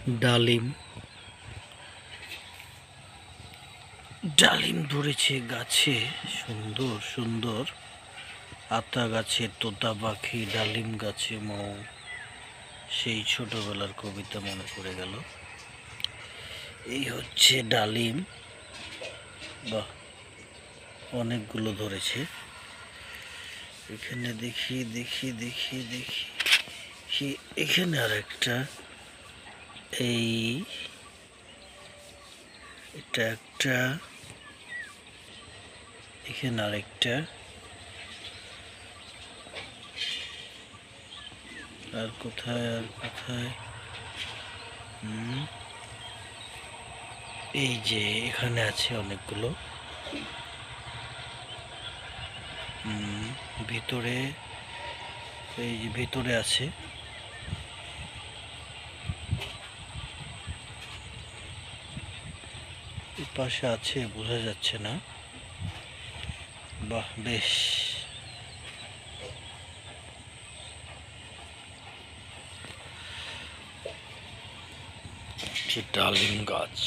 ডালিম ডালিম ধরেছে গাছে, সুন্দর সুন্দর। আতা গাছে তোতা পাখি, ডালিম গাছে মৌ। সেই ছোটবেলার কবিতা মনে পড়ে গেল। এই হচ্ছে ডালিম। বাহ, অনেকগুলো ধরেছে। এখানে দেখি দেখি দেখি দেখি এখানে আর একটা। এটা একটা, এখানে আরেকটা, আর কোথায় আর কোথায়? এই যে এখানে আছে অনেকগুলো। ভিতরে, এই যে ভিতরে আছে। এই পাশে আছে, বোঝা যাচ্ছে না। বাহ, বেশ। ডালিম গাছ।